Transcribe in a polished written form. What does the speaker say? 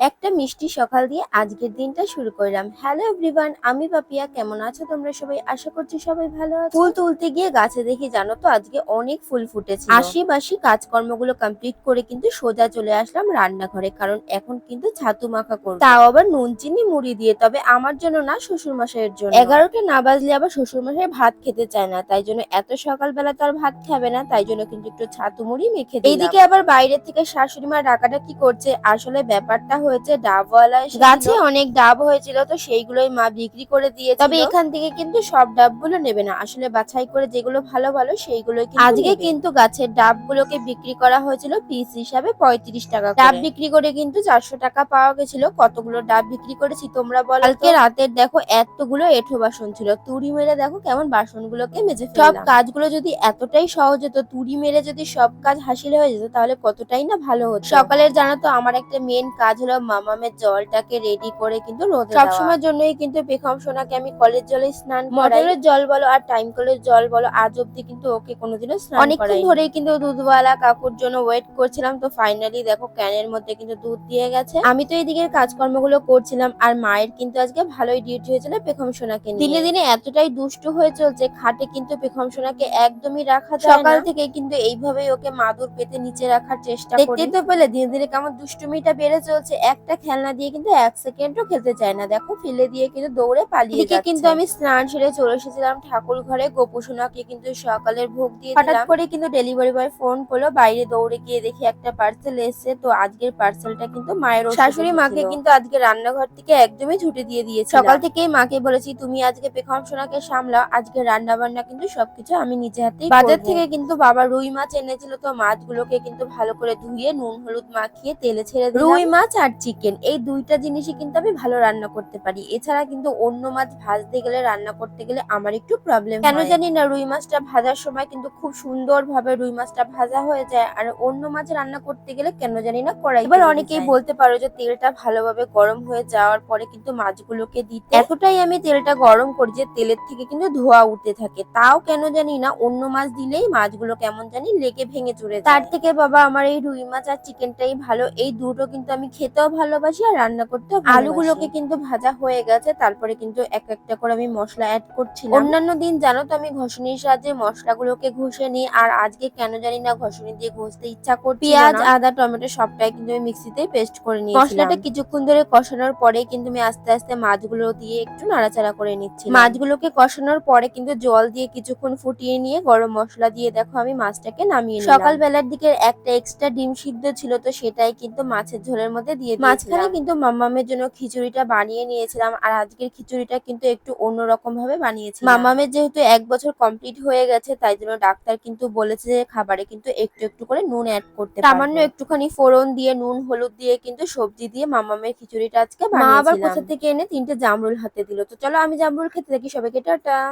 একটা মিষ্টি সকাল দিয়ে আজকের দিনটা শুরু করলাম। হ্যালো এভরিওয়ান, আমি পাপিয়া। কেমন আছো তোমরা সবাই? আশা করছি সবাই ভালো আছো। ফুল তুলতে গিয়ে গাছে দেখি জানো তো আজকে অনেক ফুল ফুটেছিল। আশিবাসি কাজকর্মগুলো কমপ্লিট করে কিন্তু সোজা চলে আসলাম রান্নাঘরে, কারণ এখন কিন্তু ছাতু মাখা করবো, তাও আবার নুন চিনি মুড়ি দিয়ে। তবে আমার জন্য না, শ্বশুর মশাইয়ের জন্য। 11টা না বাজলে আবার শ্বশুর মশাই ভাত খেতে চায় না, তাই জন্য এত সকালবেলা তো আর ভাত খাবে না, তাই জন্য কিন্তু একটু ছাতু মুড়ি মেখে দিলাম। এইদিকে আবার বাইরে থেকে শাশুড়ি মা ডাকাডাকি করছে। আসলে ব্যাপারটা হয়েছে, ডাবওয়ালা গাছে অনেক ডাব হয়েছিল, তো সেইগুলোই মা বিক্রি করে দিয়েছে। তবে এখান থেকে কিন্তু সব ডাবগুলো নেবে না, আসলে বাছাই করে যেগুলো ভালো ভালো সেইগুলোই কিন্তু আজকে নেবে। কিন্তু গাছের ডাবগুলোকে বিক্রি করা হয়েছিল পিস হিসাবে 35 টাকা করে। ডাব বিক্রি করে কিন্তু 400 টাকা পাওয়া গেছিল। কতগুলো ডাব বিক্রি করেছি তোমরা বলো? কালকে রাতের দেখো এতগুলো এঁঠো বাসন ছিল, তুড়ি মেরে দেখো কেমন বাসনগুলোকে মেজে ফেললাম। সব কাজগুলো যদি এতটাই সহজ হতো, তুড়ি মেরে যদি সব কাজ হাসিল হয়ে যেত, তাহলে কতটাই না ভালো হতো। সকালের জানো তো আমার একটা মেন কাজ হলো মামামের জলটাকে রেডি করে কিন্তু রোদে দেওয়া। সবসময়ের জন্যই কিন্তু পেখম সোনাকে আমি কলের জলে স্নান করাই। মোটরের জল বলো আর টাইম কলের জল বলো, আজ অব্দি কিন্তু ওকে কোনোদিনও স্নান করাই। অনেকক্ষণ ধরেই কিন্তু দুধওয়ালা কাকুর জন্য ওয়েট করছিলাম, তো ফাইনালি দেখো ক্যানের মধ্যে কিন্তু দুধ দিয়ে গেছে। আমি তো এইদিকে কাজকর্মগুলো করছিলাম, আর মায়ের কিন্তু আজকে ভালোই ডিউটি হয়েছিল পেখম সোনাকে নিয়ে। দিনে দিনে এতটাই দুষ্টু হয়ে চলছে, খাটে কিন্তু পেখম সোনাকে একদমই রাখা যায় না। সকাল থেকে কিন্তু এইভাবেই ওকে মাদুর পেতে নিচে রাখার চেষ্টা করি। দেখতে তো পেলে দিনে দিনে কেমন দুষ্টুমিটা বেড়ে চলছে। একটা খেলনা দিয়ে কিন্তু 1 সেকেন্ডও খেলতে চায় না, দেখো ফেলে দিয়ে কিন্তু দৌড়ে পালিয়ে যাচ্ছে। কিন্তু আমি স্নান সেরে চলে এসেছিলাম ঠাকুর ঘরে। গোপু সোনাকে কিন্তু সকালের ভোগ দিয়ে দিলাম। হঠাৎ করে কিন্তু ডেলিভারি বয় ফোন করলো, বাইরে দৌড়ে গিয়ে দেখি একটা পার্সেল এসেছে। তো আজকের পার্সেলটা কিন্তু মায়ের শাশুড়ি মাকে কিন্তু আজকে রান্নাঘর থেকে একদমই ছুটি দিয়ে দিয়েছে। সকাল থেকেই মাকে বলেছি তুমি আজকে পেখম সোনাকে সামলাও, আজকে রান্না বান্না কিন্তু সবকিছু আমি নিজে হাতেই করব। বাজার থেকে কিন্তু বাবা রুই মাছ এনেছিল, তো মাছগুলোকে কিন্তু ভালো করে ধুয়ে নুন হলুদ মাখিয়ে তেলে ছেড়ে দিলাম। রুই মাছ আর চিকেন, এই দুইটা জিনিসই কিন্তু আমি ভালো রান্না করতে পারি। এছাড়া কিন্তু অন্য মাছ ভাজতে গেলে, রান্না করতে গেলে আমার একটু প্রবলেম হয়। কেন জানি না, রুই মাছটা ভাজার সময় কিন্তু খুব সুন্দর ভাবে রুই মাছটা ভাজা হয়ে যায়, আর অন্য মাছ রান্না করতে গেলে কেন জানি না কড়াই। এবার অনেকেই বলতে পারো যে তেলটা ভালোভাবে গরম হয়ে যাওয়ার পরে কিন্তু মাছগুলোকে দিতে। এতটাই আমি তেলটা গরম করি যে তেলের থেকে কিন্তু ধোঁয়া উঠতে থাকে, তাও কেন জানি না অন্য মাছ দিলেই মাছগুলো কেমন জানি লেগে ভেঙে চুরে যায়। তার থেকে বাবা আমার এই রুই মাছ আর চিকেনটাই ভালো। এই দুটো কিন্তু আমি খেতেও ভালোবাসি আর রান্না করতেও ভালোবাসি। আলুগুলোকে কিন্তু ভাজা হয়ে গেছে, তারপরে কিন্তু এক একটা করে আমি মশলা অ্যাড করছিলাম। অন্যান্য দিন জানো তো আমি ঘষণির সাহায্যে মশলাগুলোকে ঘষে নিই, আর আজকে কেন জানি না ঘষণি দিয়ে ঘষতে ইচ্ছা করছিল না। পেঁয়াজ আদা টমেটো সবটাই কিন্তু আমি মিক্সিতে পেস্ট করে নিয়েছিলাম। মশলাটা কিছুক্ষণ ধরে কষানোর পরে কিন্তু আমি আস্তে আস্তে মাছগুলো দিয়ে একটু নাড়াচাড়া করে নিচ্ছি। মাছগুলোকে কষানোর পরে কিন্তু জল দিয়ে কিছুক্ষণ ফুটিয়ে নিয়ে গরম মশলা দিয়ে দেখো আমি মাছটাকে নামিয়ে নিলাম। সকালবেলার দিকে একটা এক্সট্রা ডিম সিদ্ধ ছিল, তো সেটাই কিন্তু মাছের ঝোলের মধ্যে দিয়ে দিয়েছিলাম। মাঝখানে কিন্তু মামামের জন্য খিচুড়িটা বানিয়ে নিয়েছিলাম, আর আজকের খিচুড়িটা কিন্তু একটু অন্যরকম ভাবে বানিয়েছিলাম। মামামের যেহেতু 1 বছর কমপ্লিট হয়ে গেছে, তাই জন্য ডাক্তার কিন্তু বলেছে যে খাবারে কিন্তু একটু একটু করে নুন অ্যাড করতে পারবে। সামান্য একটুখানি ফোড়ন দিয়ে নুন হলুদ দিয়ে কিন্তু সবজি দিয়ে মামামের খিচুড়িটা আজকে বানিয়েছিলাম। মা আবার কোথা থেকে এনে 3টে জামরুল হাতে দিল। তো চলো আমি জামরুল খেতে থাকি। সবাইকে টাটা।